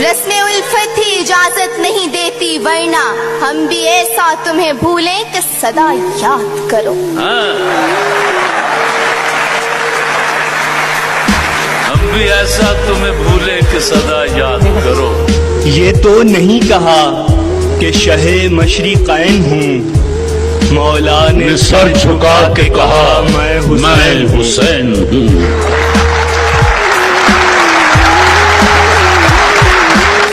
रस्म उल्फत ही इजाजत नहीं देती, वरना हम भी ऐसा तुम्हें भूलें कि सदा याद करो। हम भी ऐसा तुम्हें भूले कि सदा याद करो। ये तो नहीं कहा कि शहे मशरिक़ैन हूँ, मौला ने सर झुका के कहा मैं हुसैन हूँ।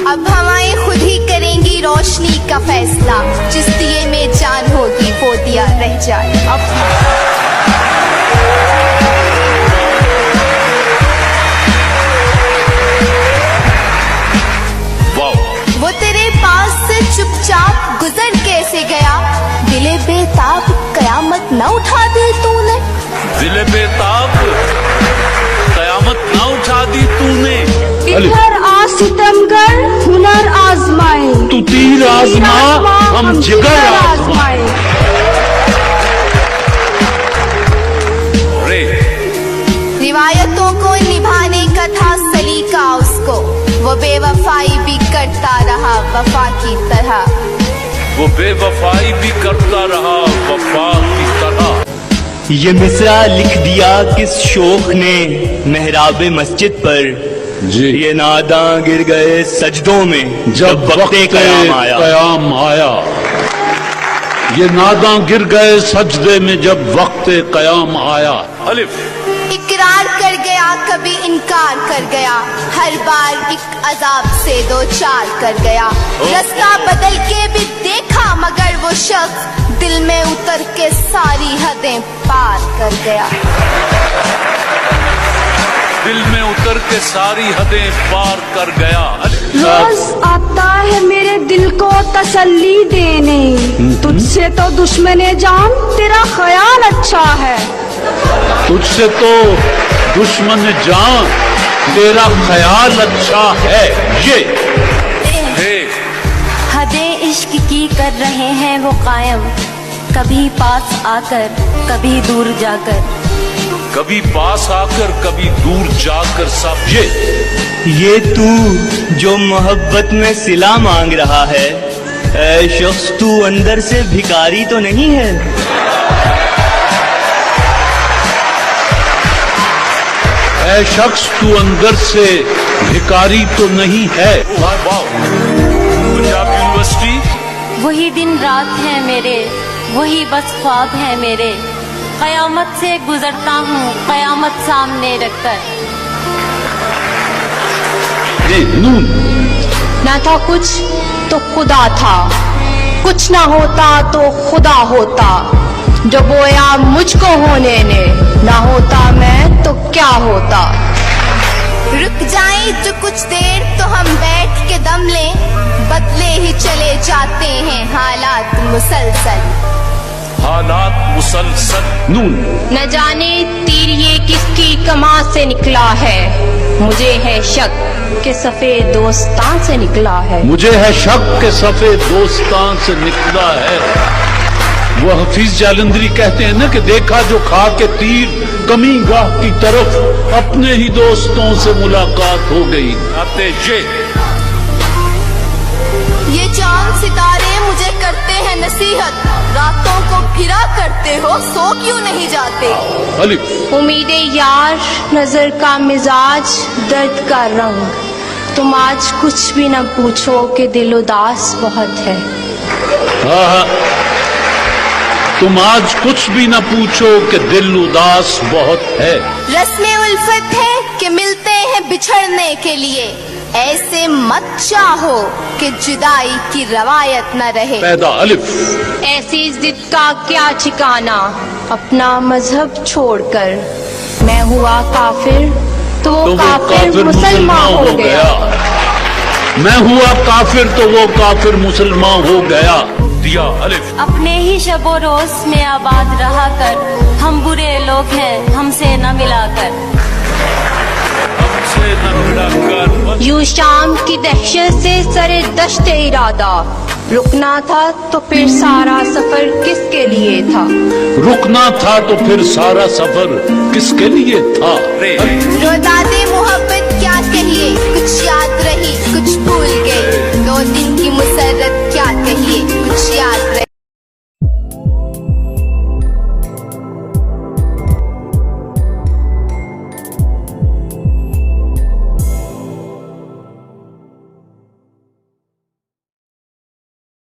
अब हवाएं खुद ही करेंगी रोशनी का फैसला, जिस दिए में जान होगी वो दिया रह जाए अब। वो तेरे पास से चुपचाप गुजर कैसे गया, दिले बेताब कयामत न उठा दी तूने। दिले बेताब कयामत न उठा दी तूने। इधर आ सितमगर हुनर आजमाए, तू तीर आजमा हम जिगर आजमाए। रे रिवायतों को निभाने का था सलीका उसको, वो बेवफाई भी करता रहा वफा की तरह। वो बेवफाई भी करता रहा वफा की तरह। ये मिसरा लिख दिया किस शोख ने मेहराबे मस्जिद पर, जी ये नादां गिर गए सजदों में जब वक्ते कयाम आया। ये नादां गिर गए सजदे में जब वक्ते कयाम आया। अलिफ इकरार कर गया कभी इनकार कर गया, हर बार एक अजाब से दो चार कर गया। रास्ता बदल के भी देखा मगर वो शख्स दिल में उतर के सारी हदें पार कर गया। दिल में उतर के सारी हदें पार कर गया। रोज आता है मेरे दिल को तसल्ली देने, तुझसे तो दुश्मने जान तेरा ख्याल अच्छा है। तुझसे तो दुश्मन जान तेरा ख्याल अच्छा है। ये हदें इश्क की कर रहे हैं वो कायम, कभी पास आकर कभी दूर जाकर। कभी पास आकर कभी दूर जाकर सब। ये तू जो मोहब्बत में सिला मांग रहा है, ऐ शख्स तू अंदर से भिखारी तो नहीं है। ऐ शख्स तू अंदर से भिखारी तो नहीं है। पंजाब यूनिवर्सिटी। वही दिन रात है मेरे, वही बस ख्वाब है मेरे, कयामत से गुजरता हूँ कयामत सामने रखकर। नून ना था कुछ तो खुदा था, कुछ ना होता तो खुदा होता, जो बोया मुझको होने ने, ना होता मैं तो क्या होता। रुक जाएं जो कुछ देर तो हम बैठ के दम लें, बदले ही चले जाते हैं हालात मुसलसल। हालात मुसलसल। नून न जाने तीर ये किसकी कमां से निकला है, मुझे है शक के सफेद दोस्तां से निकला है। मुझे है शक के सफेद दोस्तां से निकला है। वो हफीज जालंधरी कहते हैं ना कि देखा जो खा के तीर कमी गाह की तरफ, अपने ही दोस्तों से मुलाकात हो गई। आते ये चांद सितारे मुझे करते हैं नसीहत, रातों को फिरा करते हो सो क्यों नहीं जाते। अलिफ उम्मीदे यार नजर का मिजाज दर्द का रंग, तुम आज कुछ भी न पूछो कि दिल उदास बहुत है। हाँ, तुम आज कुछ भी न पूछो कि दिल उदास बहुत है। रस्म उल्फत है कि मिलते हैं बिछड़ने के लिए, ऐसे मत चाहो कि जुदाई की रवायत न रहे। पैदा अलिफ ऐसी जिद का क्या ठिकाना, अपना मजहब छोड़कर मैं हुआ काफिर तो वो काफिर मुसलमान हो गया। मैं हुआ काफिर तो वो काफिर मुसलमान हो गया। दिया अलिफ अपने ही शबो रोज में आबाद रहा कर, हम बुरे लोग हैं हमसे न मिलाकर। हमसे न मिलाकर। यूं शाम की दहशत से सरे दश्ते इरादा, रुकना था तो फिर सारा सफर किसके लिए था। रुकना था तो फिर सारा सफर किसके लिए था। जो दादे